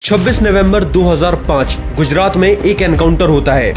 26 नवंबर 2005 गुजरात में एक एनकाउंटर होता है।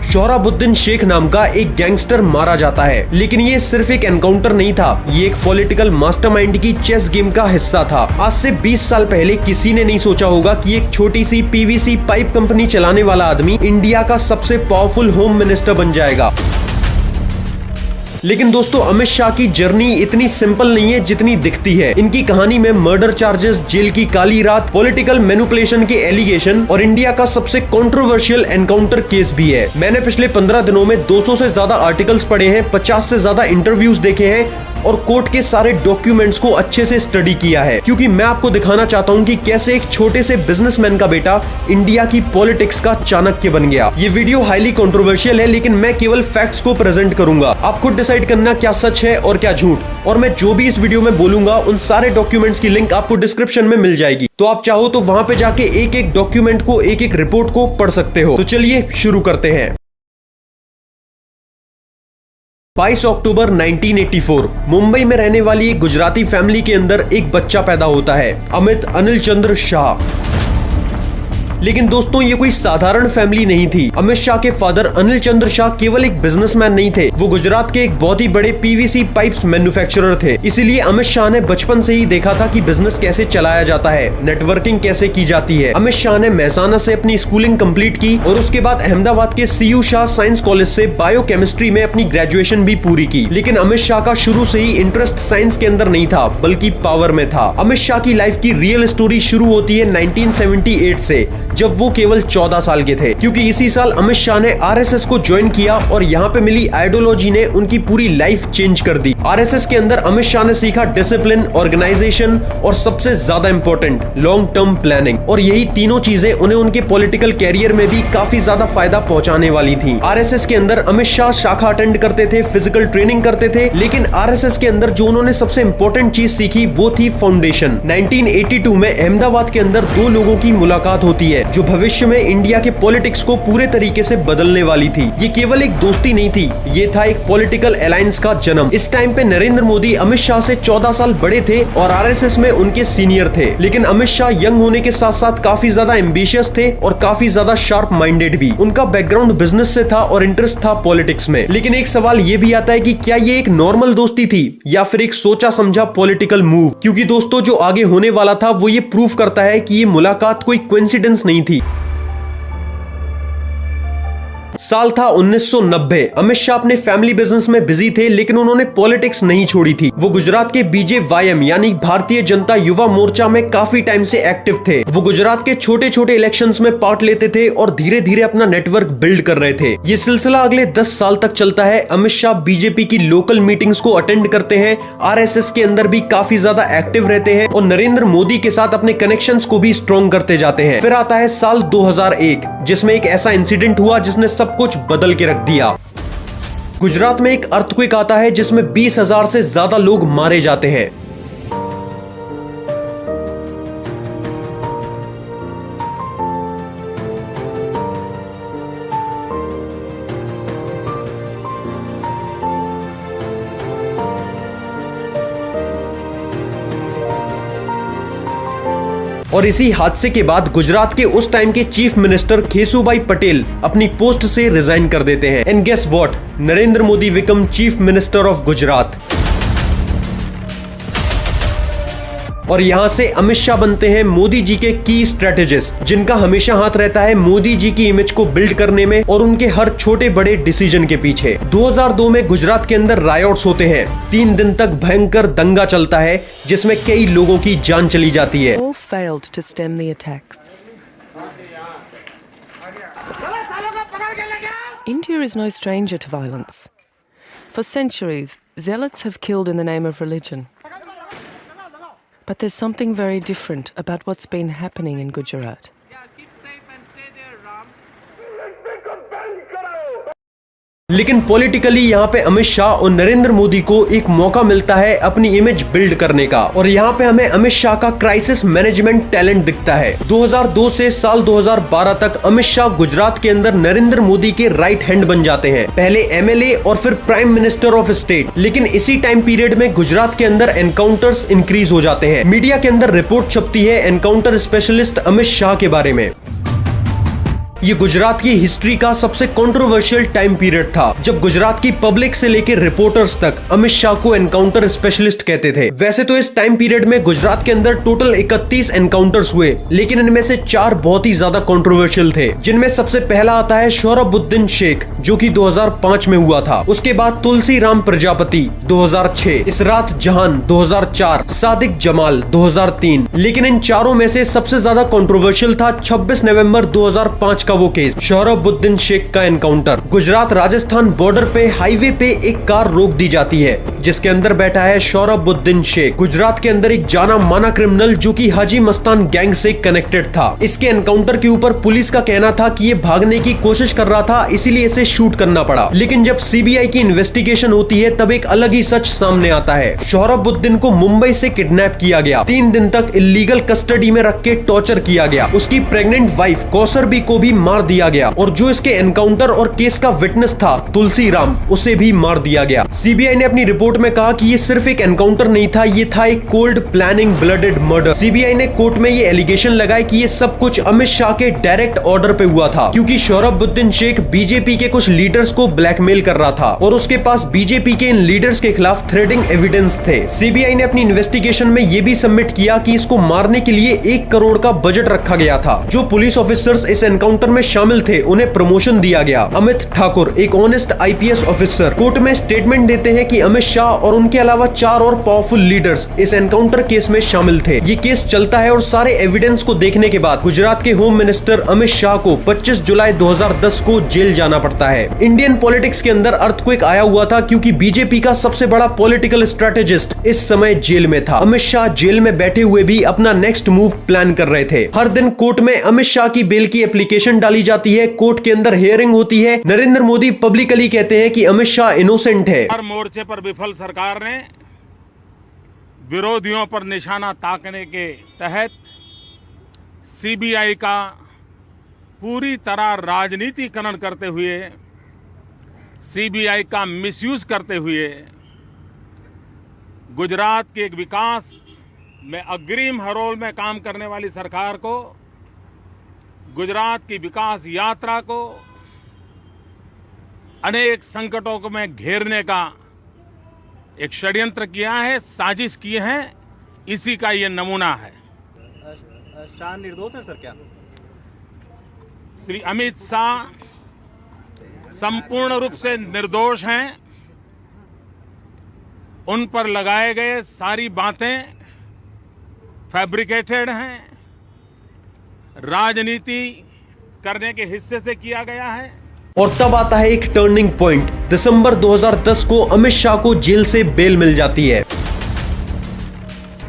सोहराबुद्दीन शेख नाम का एक गैंगस्टर मारा जाता है, लेकिन ये सिर्फ एक एनकाउंटर नहीं था, ये एक पॉलिटिकल मास्टरमाइंड की चेस गेम का हिस्सा था। आज से 20 साल पहले किसी ने नहीं सोचा होगा कि एक छोटी सी पीवीसी पाइप कंपनी चलाने वाला आदमी इंडिया का सबसे पावरफुल होम मिनिस्टर बन जाएगा। लेकिन दोस्तों, अमित शाह की जर्नी इतनी सिंपल नहीं है जितनी दिखती है। इनकी कहानी में मर्डर चार्जेस, जेल की काली रात, पॉलिटिकल मैनिपुलेशन के एलिगेशन और इंडिया का सबसे कंट्रोवर्शियल एनकाउंटर केस भी है। मैंने पिछले 15 दिनों में 200 से ज्यादा आर्टिकल्स पढ़े हैं, 50 से ज्यादा इंटरव्यूज देखे हैं और कोर्ट के सारे डॉक्यूमेंट्स को अच्छे से स्टडी किया है, क्योंकि मैं आपको दिखाना चाहता हूं कि कैसे एक छोटे से बिजनेसमैन का बेटा इंडिया की पॉलिटिक्स का चाणक्य बन गया। ये वीडियो हाईली कंट्रोवर्शियल है, लेकिन मैं केवल फैक्ट्स को प्रेजेंट करूंगा। आप खुद डिसाइड करना क्या सच है और क्या झूठ। और मैं जो भी इस वीडियो में बोलूंगा उन सारे डॉक्यूमेंट्स की लिंक आपको डिस्क्रिप्शन में मिल जाएगी, तो आप चाहो तो वहां पे जाके एक एक डॉक्यूमेंट को, एक एक रिपोर्ट को पढ़ सकते हो। तो चलिए शुरू करते हैं। 22 अक्टूबर 1984 मुंबई में रहने वाली एक गुजराती फैमिली के अंदर एक बच्चा पैदा होता है, अमित अनिल चंद्र शाह। लेकिन दोस्तों, ये कोई साधारण फैमिली नहीं थी। अमित शाह के फादर अनिल चंद्र शाह केवल एक बिजनेसमैन नहीं थे, वो गुजरात के एक बहुत ही बड़े पीवीसी पाइप्स मैन्युफैक्चरर थे। इसीलिए अमित शाह ने बचपन से ही देखा था कि बिजनेस कैसे चलाया जाता है, नेटवर्किंग कैसे की जाती है। अमित शाह ने महसाना से अपनी स्कूलिंग कंप्लीट की और उसके बाद अहमदाबाद के सीयू शाह साइंस कॉलेज से बायोकेमिस्ट्री में अपनी ग्रेजुएशन भी पूरी की। लेकिन अमित शाह का शुरू से ही इंटरेस्ट साइंस के अंदर नहीं था, बल्कि पावर में था। अमित शाह की लाइफ की रियल स्टोरी शुरू होती है 1978 से, जब वो केवल 14 साल के थे, क्योंकि इसी साल अमित शाह ने आरएसएस को ज्वाइन किया और यहाँ पे मिली आइडियोलॉजी ने उनकी पूरी लाइफ चेंज कर दी। आरएसएस के अंदर अमित शाह ने सीखा डिसिप्लिन, ऑर्गेनाइजेशन और सबसे ज्यादा इंपॉर्टेंट लॉन्ग टर्म प्लानिंग। और यही तीनों चीजें उन्हें उनके पॉलिटिकल कैरियर में भी काफी ज्यादा फायदा पहुंचाने वाली थी। आरएसएस के अंदर अमित शाह शाखा अटेंड करते थे, फिजिकल ट्रेनिंग करते थे, लेकिन आरएसएस के अंदर जो उन्होंने सबसे इंपॉर्टेंट चीज सीखी वो थी फाउंडेशन। 1982 में अहमदाबाद के अंदर दो लोगों की मुलाकात होती है जो भविष्य में इंडिया के पॉलिटिक्स को पूरे तरीके से बदलने वाली थी। ये केवल एक दोस्ती नहीं थी, ये था एक पॉलिटिकल अलायंस का जन्म। इस टाइम पे नरेंद्र मोदी अमित शाह से 14 साल बड़े थे और आरएसएस में उनके सीनियर थे। लेकिन अमित शाह यंग होने के साथ साथ काफी ज्यादा एम्बिशियस थे और काफी ज्यादा शार्प माइंडेड भी। उनका बैकग्राउंड बिजनेस से था और इंटरेस्ट था पॉलिटिक्स में। लेकिन एक सवाल ये भी आता है कि क्या ये एक नॉर्मल दोस्ती थी या फिर एक सोचा समझा पॉलिटिकल मूव? क्योंकि दोस्तों, जो आगे होने वाला था वो ये प्रूव करता है कि ये मुलाकात कोई कोइंसिडेंस नहीं थी। साल था 1990। अमित शाह अपने फैमिली बिजनेस में बिजी थे, लेकिन उन्होंने पॉलिटिक्स नहीं छोड़ी थी। वो गुजरात के बीजेवाईएम यानी भारतीय जनता युवा मोर्चा में काफी टाइम से एक्टिव थे। वो गुजरात के छोटे छोटे इलेक्शंस में पार्ट लेते थे और धीरे धीरे अपना नेटवर्क बिल्ड कर रहे थे। ये सिलसिला अगले 10 साल तक चलता है। अमित शाह बीजेपी की लोकल मीटिंग्स को अटेंड करते हैं, आरएसएस के अंदर भी काफी ज्यादा एक्टिव रहते हैं और नरेंद्र मोदी के साथ अपने कनेक्शंस को भी स्ट्रॉन्ग करते जाते हैं। फिर आता है साल 2001, जिसमें एक ऐसा इंसिडेंट हुआ जिसने सब कुछ बदल के रख दिया। गुजरात में एक अर्थक्वेक आता है जिसमें 20,000 से ज्यादा लोग मारे जाते हैं। और इसी हादसे के बाद गुजरात के उस टाइम के चीफ मिनिस्टर केशुभाई पटेल अपनी पोस्ट से रिजाइन कर देते हैं। And guess what, Narendra Modi become chief minister of Gujarat. और यहाँ से अमित शाह बनते हैं मोदी जी के की स्ट्रेटेजिस्ट, जिनका हमेशा हाथ रहता है मोदी जी की इमेज को बिल्ड करने में और उनके हर छोटे बड़े डिसीजन के पीछे। 2002 में गुजरात के अंदर रायोट्स होते हैं। 3 दिन तक भयंकर दंगा चलता है जिसमें कई लोगों की जान चली जाती है। India is no stranger to violence. For centuries, zealots have killed in the name of religion. But there's something very different about what's been happening in Gujarat. लेकिन पॉलिटिकली यहाँ पे अमित शाह और नरेंद्र मोदी को एक मौका मिलता है अपनी इमेज बिल्ड करने का, और यहाँ पे हमें अमित शाह का क्राइसिस मैनेजमेंट टैलेंट दिखता है। 2002 से साल 2012 तक अमित शाह गुजरात के अंदर नरेंद्र मोदी के राइट हैंड बन जाते हैं, पहले एमएलए और फिर प्राइम मिनिस्टर ऑफ स्टेट। लेकिन इसी टाइम पीरियड में गुजरात के अंदर एनकाउंटर्स इंक्रीज हो जाते हैं। मीडिया के अंदर रिपोर्ट छपती है एनकाउंटर स्पेशलिस्ट अमित शाह के बारे में। ये गुजरात की हिस्ट्री का सबसे कंट्रोवर्शियल टाइम पीरियड था, जब गुजरात की पब्लिक से लेकर रिपोर्टर्स तक अमित शाह को एनकाउंटर स्पेशलिस्ट कहते थे। वैसे तो इस टाइम पीरियड में गुजरात के अंदर टोटल 31 एनकाउंटर्स हुए, लेकिन इनमें से 4 बहुत ही ज्यादा कंट्रोवर्शियल थे, जिनमें सबसे पहला आता है सोहराबुद्दीन शेख, जो कि 2005 में हुआ था। उसके बाद तुलसी राम प्रजापति 2006, इसरात जहान 2004, सादिक जमाल 2003। लेकिन इन चारों में से सबसे ज्यादा कंट्रोवर्शियल था 26 नवंबर 2005 का वो केस, सोहराबुद्दीन शेख का एनकाउंटर। गुजरात राजस्थान बॉर्डर पे हाईवे पे एक कार रोक दी जाती है, जिसके अंदर बैठा है सोहराबुद्दीन शेख, गुजरात के अंदर एक जाना माना क्रिमिनल जो कि हाजी मस्तान गैंग से कनेक्टेड था। इसके एनकाउंटर के ऊपर पुलिस का कहना था कि ये भागने की कोशिश कर रहा था, इसीलिए इसे शूट करना पड़ा। लेकिन जब सीबीआई की इन्वेस्टिगेशन होती है तब एक अलग ही सच सामने आता है। सोहराबुद्दीन को मुंबई से किडनैप किया गया, 3 दिन तक इलीगल कस्टडी में रख के टॉर्चर किया गया। उसकी प्रेग्नेंट वाइफ कौसर बी को भी मार दिया गया, और जो इसके एनकाउंटर और केस का विटनेस था तुलसी राम, उसे भी मार दिया गया। सीबीआई ने अपनी रिपोर्ट में कहा कि ये सिर्फ एक एनकाउंटर नहीं था, ये था एक cold planning blooded murder. CBI ने कोर्ट में ये एलिगेशन लगाए कि ये सब कुछ अमित शाह के डायरेक्ट ऑर्डर पे हुआ था, क्योंकि सोहराबुद्दीन शेख बीजेपी के कुछ लीडर्स को ब्लैकमेल कर रहा था और उसके पास बीजेपी के इन लीडर्स के खिलाफ थ्रेडिंग एविडेंस थे। सीबीआई ने अपनी इन्वेस्टिगेशन में ये भी सबमिट किया कि इसको मारने के लिए 1 करोड़ का बजट रखा गया था। जो पुलिस ऑफिसर्स इस एनकाउंटर में शामिल थे उन्हें प्रमोशन दिया गया। अमित ठाकुर, एक ऑनेस्ट आईपीएस ऑफिसर, कोर्ट में स्टेटमेंट देते हैं कि अमित शाह और उनके अलावा 4 और पावरफुल लीडर्स इस एनकाउंटर केस में शामिल थे। ये केस चलता है और सारे एविडेंस को देखने के बाद गुजरात के होम मिनिस्टर अमित शाह को 25 जुलाई 2010 को जेल जाना पड़ता है। इंडियन पॉलिटिक्स के अंदर अर्थक्वेक आया हुआ था, क्योंकि बीजेपी का सबसे बड़ा पॉलिटिकल स्ट्रेटेजिस्ट इस समय जेल में था। अमित शाह जेल में बैठे हुए भी अपना नेक्स्ट मूव प्लान कर रहे थे। हर दिन कोर्ट में अमित शाह की बेल की एप्लीकेशन डाली जाती है, कोर्ट के अंदर हियरिंग होती है। नरेंद्र मोदी पब्लिकली कहते हैं कि अमित शाह इनोसेंट है। हर मोर्चे पर विफल सरकार ने विरोधियों पर निशाना ताकने के तहत सीबीआई का पूरी तरह राजनीतिकरण करते हुए, सीबीआई का मिसयूज करते हुए गुजरात के एक विकास में अग्रिम हरोल में काम करने वाली सरकार को, गुजरात की विकास यात्रा को अनेक संकटों में घेरने का एक षड्यंत्र किया है, साजिश की है। इसी का ये नमूना है। शाह निर्दोष है सर क्या? श्री अमित शाह संपूर्ण रूप से निर्दोष हैं। उन पर लगाए गए सारी बातें फैब्रिकेटेड हैं, राजनीति करने के हिस्से से किया गया है। और तब आता है एक टर्निंग पॉइंट। दिसंबर 2010 को अमित शाह को जेल से बेल मिल जाती है,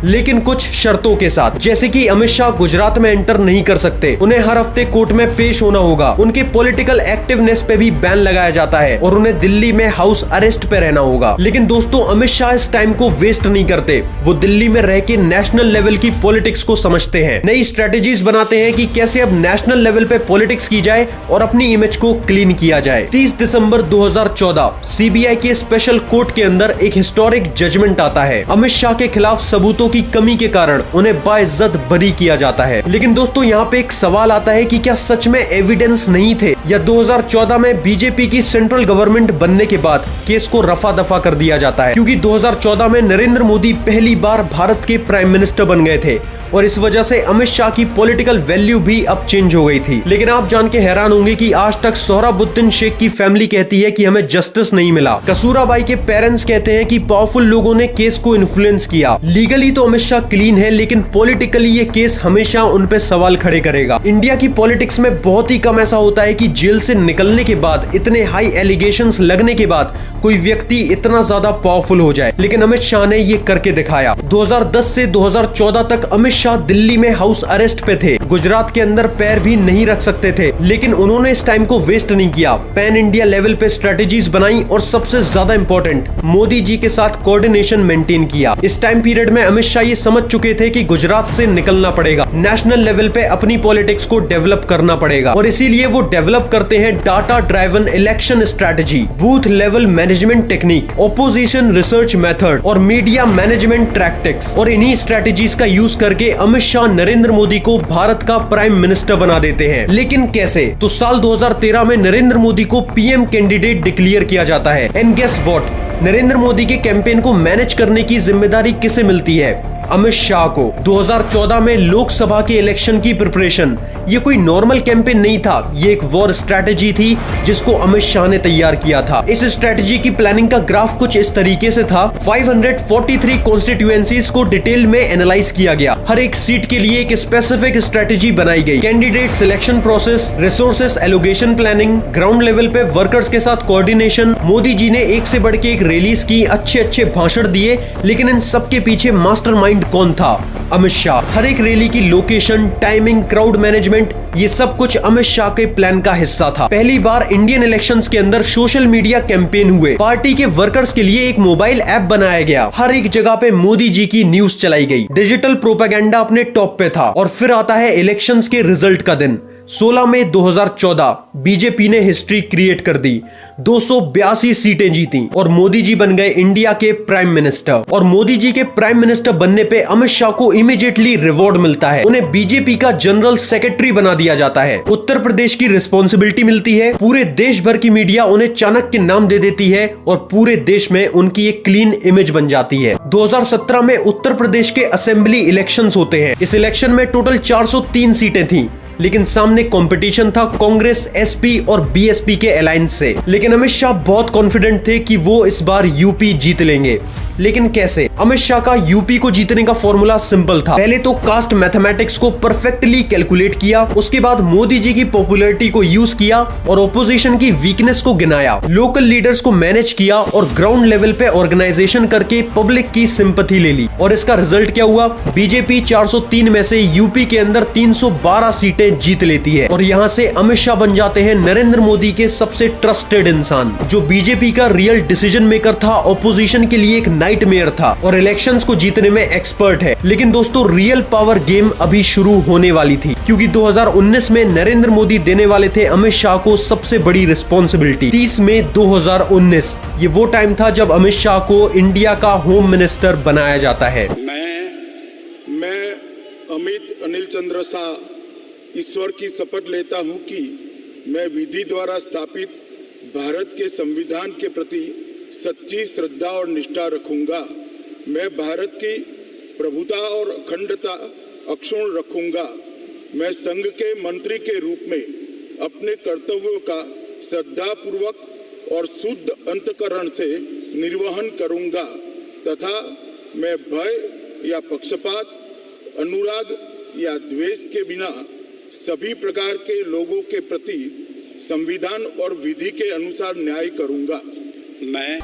लेकिन कुछ शर्तों के साथ, जैसे कि अमित शाह गुजरात में एंटर नहीं कर सकते, उन्हें हर हफ्ते कोर्ट में पेश होना होगा, उनके पॉलिटिकल एक्टिवनेस पे भी बैन लगाया जाता है और उन्हें दिल्ली में हाउस अरेस्ट पे रहना होगा। लेकिन दोस्तों, अमित शाह इस टाइम को वेस्ट नहीं करते। वो दिल्ली में रह के नेशनल लेवल की पॉलिटिक्स को समझते हैं, नई स्ट्रेटेजीज बनाते हैं कि कैसे अब नेशनल लेवल पे पॉलिटिक्स की जाए और अपनी इमेज को क्लीन किया जाए। 30 दिसंबर 2014 सीबीआई के स्पेशल कोर्ट के अंदर एक हिस्टोरिक जजमेंट आता है। अमित शाह के खिलाफ सबूतों की कमी के कारण उन्हें बाइज्जत बरी किया जाता है। लेकिन दोस्तों, यहाँ पे एक सवाल आता है कि क्या सच में एविडेंस नहीं थे, या 2014 में बीजेपी की सेंट्रल गवर्नमेंट बनने के बाद केस को रफा दफा कर दिया जाता है, क्योंकि 2014 में नरेंद्र मोदी पहली बार भारत के प्राइम मिनिस्टर बन गए थे और इस वजह से अमित शाह की पॉलिटिकल वैल्यू भी अब चेंज हो गई थी। लेकिन आप जान के हैरान होंगे कि आज तक सोहराबुद्दीन शेख की फैमिली कहती है कि हमें जस्टिस नहीं मिला। कसूराबाई के पेरेंट्स कहते हैं कि पावरफुल लोगों ने केस को इन्फ्लुएंस किया। लीगली तो अमित शाह क्लीन है, लेकिन पॉलिटिकली ये केस हमेशा उन पे सवाल खड़े करेगा। इंडिया की पॉलिटिक्स में बहुत ही कम ऐसा होता है कि जेल से निकलने के बाद, इतने हाई एलिगेशंस लगने के बाद कोई व्यक्ति इतना ज्यादा पावरफुल हो जाए, लेकिन अमित शाह ने ये करके दिखाया। 2010 से 2014 तक अमित शाह दिल्ली में हाउस अरेस्ट पे थे, गुजरात के अंदर पैर भी नहीं रख सकते थे, लेकिन उन्होंने इस टाइम को वेस्ट नहीं किया। पैन इंडिया लेवल पे स्ट्रेटेजीज बनाई और सबसे ज्यादा इंपॉर्टेंट मोदी जी के साथ कोऑर्डिनेशन मेंटेन किया। इस टाइम पीरियड में अमित शाह ये समझ चुके थे कि गुजरात से निकलना पड़ेगा, नेशनल लेवल पे अपनी पॉलिटिक्स को डेवलप करना पड़ेगा, और इसीलिए वो डेवलप करते हैं data driven election strategy, booth level management technique, opposition research method और मीडिया मैनेजमेंट टैक्टिक्स। और इन्हीं स्ट्रेटेजीज का यूज करके अमित शाह नरेंद्र मोदी को भारत का प्राइम मिनिस्टर बना देते हैं। लेकिन कैसे? तो साल 2013 में नरेंद्र मोदी को पीएम कैंडिडेट डिक्लेयर किया जाता है। And guess what, Narendra Modi के कैंपेन को मैनेज करने की जिम्मेदारी किसे मिलती है? अमित शाह को। 2014 में लोकसभा के इलेक्शन की प्रिपरेशन, ये कोई नॉर्मल कैंपेन नहीं था, ये एक वॉर स्ट्रेटेजी थी जिसको अमित शाह ने तैयार किया था। इस स्ट्रेटेजी की प्लानिंग का ग्राफ कुछ इस तरीके से था। 543 कॉन्स्टिट्यूएंसीज को डिटेल में एनालाइज किया गया, हर एक सीट के लिए एक स्पेसिफिक स्ट्रेटेजी बनाई गई, candidate selection process, resources allocation planning, ground level पे वर्कर्स के साथ कोऑर्डिनेशन। मोदी जी ने एक से बढ़ के एक रैलीज की, अच्छे भाषण दिए, लेकिन इन सबके पीछे मास्टरमाइंड कौन था? अमित शाह। हर एक रैली की लोकेशन, टाइमिंग, क्राउड मैनेजमेंट, ये सब कुछ अमित शाह के प्लान का हिस्सा था। पहली बार इंडियन इलेक्शंस के अंदर सोशल मीडिया कैंपेन हुए, पार्टी के वर्कर्स के लिए एक मोबाइल ऐप बनाया गया, हर एक जगह पे मोदी जी की न्यूज चलाई गई, डिजिटल प्रोपेगेंडा अपने टॉप पे था। और फिर आता है इलेक्शंस के रिजल्ट का दिन, 16 मई 2014। बीजेपी ने हिस्ट्री क्रिएट कर दी, 282 सीटें जीती और मोदी जी बन गए इंडिया के प्राइम मिनिस्टर। और मोदी जी के प्राइम मिनिस्टर बनने पे अमित शाह को इमीडिएटली रिवॉर्ड मिलता है, उन्हें बीजेपी का जनरल सेक्रेटरी बना दिया जाता है, उत्तर प्रदेश की रिस्पॉन्सिबिलिटी मिलती है, पूरे देश भर की मीडिया उन्हें चाणक्य नाम दे देती है और पूरे देश में उनकी एक क्लीन इमेज बन जाती है। 2017 में उत्तर प्रदेश के असेंबली इलेक्शंस होते हैं। इस इलेक्शन में टोटल 403 सीटें थी, लेकिन सामने कंपटीशन था कांग्रेस, एसपी और बीएसपी के अलायंस से। लेकिन अमित शाह बहुत कॉन्फिडेंट थे कि वो इस बार यूपी जीत लेंगे। लेकिन कैसे? अमित शाह का यूपी को जीतने का फॉर्मूला सिंपल था। पहले तो कास्ट मैथमेटिक्स को परफेक्टली कैलकुलेट किया, उसके बाद मोदी जी की पॉपुलैरिटी को यूज किया और ऑपोजिशन की वीकनेस को गिनाया, लोकल लीडर्स को मैनेज किया और ग्राउंड लेवल पे ऑर्गेनाइजेशन करके पब्लिक की सिंपैथी ले ली। और इसका रिजल्ट क्या हुआ? बीजेपी 403 में से यूपी के अंदर 312 सीटें जीत लेती है और यहाँ से अमित शाह बन जाते हैं नरेंद्र मोदी के सबसे ट्रस्टेड इंसान, जो बीजेपी का रियल डिसीजन मेकर था, ऑपोजिशन के लिए एक नाइटमेयर था और इलेक्शंस को जीतने में एक्सपर्ट है। लेकिन दोस्तों, रियल पावर गेम अभी शुरू होने वाली थी, क्योंकि 2019 में नरेंद्र मोदी देने वाले थे अमित शाह को सबसे बड़ी रिस्पॉन्सिबिलिटी। 30 मई 2019 ये वो टाइम था जब अमित शाह को इंडिया का होम मिनिस्टर बनाया जाता है। मैं अमित अनिल चंद्र शाह ईश्वर की शपथ लेता हूं कि मैं विधि द्वारा स्थापित भारत के संविधान के प्रति सच्ची श्रद्धा और निष्ठा रखूंगा। मैं भारत की प्रभुता और अखंडता अक्षुण्ण रखूंगा। मैं संघ के मंत्री के रूप में अपने कर्तव्यों का श्रद्धापूर्वक और शुद्ध अंतःकरण से निर्वहन करूंगा तथा मैं भय या पक्षपात, अनुराग या द्वेष के बिना सभी प्रकार के लोगों के प्रति संविधान और विधि के अनुसार न्याय करूंगा।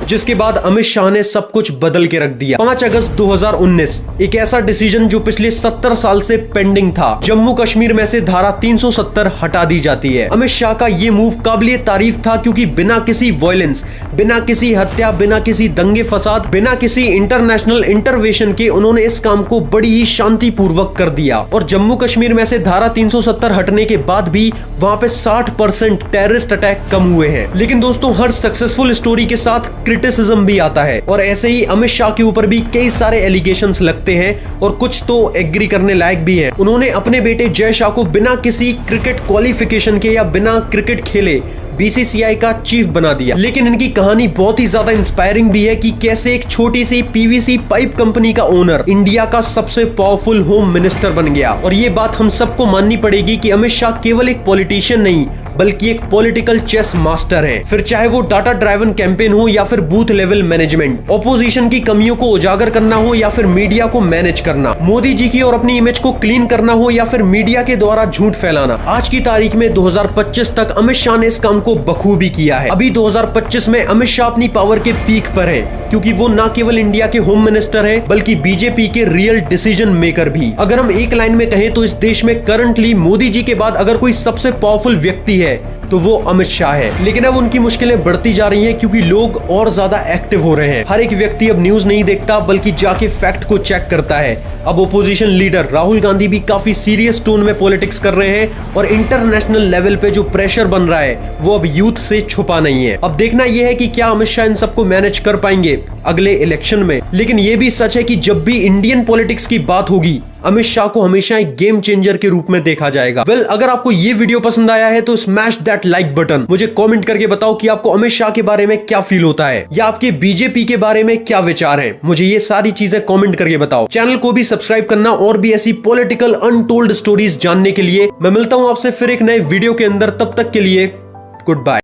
जिसके बाद अमित शाह ने सब कुछ बदल के रख दिया। 5 अगस्त 2019 एक ऐसा डिसीजन जो पिछले 70 साल से पेंडिंग था, जम्मू कश्मीर में से धारा 370 हटा दी जाती है। अमित शाह का ये मूव काबिले तारीफ था, क्योंकि बिना किसी वायलेंस, बिना किसी हत्या, बिना किसी दंगे फसाद, बिना किसी इंटरनेशनल इंटरवेंशन के उन्होंने इस काम को बड़ी ही शांति पूर्वक कर दिया। और जम्मू कश्मीर में से धारा 370 हटने के बाद भी वहाँ पे 60% टेररिस्ट अटैक कम हुए हैं। लेकिन दोस्तों, हर सक्सेसफुल स्टोरी के साथ क्रिटिसिज्म भी आता है और ऐसे ही अमित शाह के ऊपर भी कई सारे एलिगेशंस लगते हैं और कुछ तो एग्री करने लायक भी हैं। उन्होंने अपने बेटे जय शाह को बिना किसी क्रिकेट क्वालिफिकेशन के या बिना क्रिकेट खेले बीसीसीआई का चीफ बना दिया। लेकिन इनकी कहानी बहुत ही ज्यादा इंस्पायरिंग भी है कि कैसे एक छोटी सी पीवीसी पाइप कंपनी का ओनर इंडिया का सबसे पावरफुल होम मिनिस्टर बन गया। और ये बात हम सबको माननी पड़ेगी कि अमित शाह केवल एक पॉलिटिशियन नहीं बल्कि एक पॉलिटिकल चेस मास्टर हैं। फिर चाहे वो डाटा ड्राइवन कैंपेन हो या फिर बूथ लेवल मैनेजमेंट, ऑपोजिशन की कमियों को उजागर करना हो या फिर मीडिया को मैनेज करना, मोदी जी की और अपनी इमेज को क्लीन करना हो या फिर मीडिया के द्वारा झूठ फैलाना, आज की तारीख में 2025 तक अमित शाह ने इस काम को बखूबी किया है। अभी 2025 में अमित शाह अपनी पावर के पीक पर है, क्योंकि वो न केवल इंडिया के होम मिनिस्टर हैं बल्कि बीजेपी के रियल डिसीजन मेकर भी। अगर हम एक लाइन में कहें तो इस देश में करंटली मोदी जी के बाद अगर कोई सबसे पावरफुल व्यक्ति है तो वो अमित शाह है। लेकिन अब उनकी मुश्किलें बढ़ती जा रही हैं क्योंकि लोग और ज्यादा एक्टिव हो रहे हैं। हर एक व्यक्ति अब न्यूज नहीं देखता बल्कि जाके फैक्ट को चेक करता है। अब ओपोजिशन लीडर राहुल गांधी भी काफी सीरियस टोन में पॉलिटिक्स कर रहे हैं और इंटरनेशनल लेवल पे जो प्रेशर बन रहा है वो अब यूथ से छुपा नहीं है। अब देखना यह है कि क्या अमित शाह इन सबको मैनेज कर पाएंगे अगले इलेक्शन में। लेकिन यह भी सच है कि जब भी इंडियन पॉलिटिक्स की बात होगी अमित शाह को हमेशा एक गेम चेंजर के रूप में देखा जाएगा। अगर आपको ये वीडियो पसंद आया है तो स्मैश दैट लाइक बटन। मुझे कमेंट करके बताओ कि आपको अमित शाह के बारे में क्या फील होता है या आपके बीजेपी के बारे में क्या विचार हैं। मुझे ये सारी चीजें कमेंट करके बताओ। चैनल को भी सब्सक्राइब करना और भी ऐसी पॉलिटिकल अनटोल्ड स्टोरीज जानने के लिए। मैं मिलता हूं आपसे फिर एक नए वीडियो के अंदर, तब तक के लिए गुड बाय।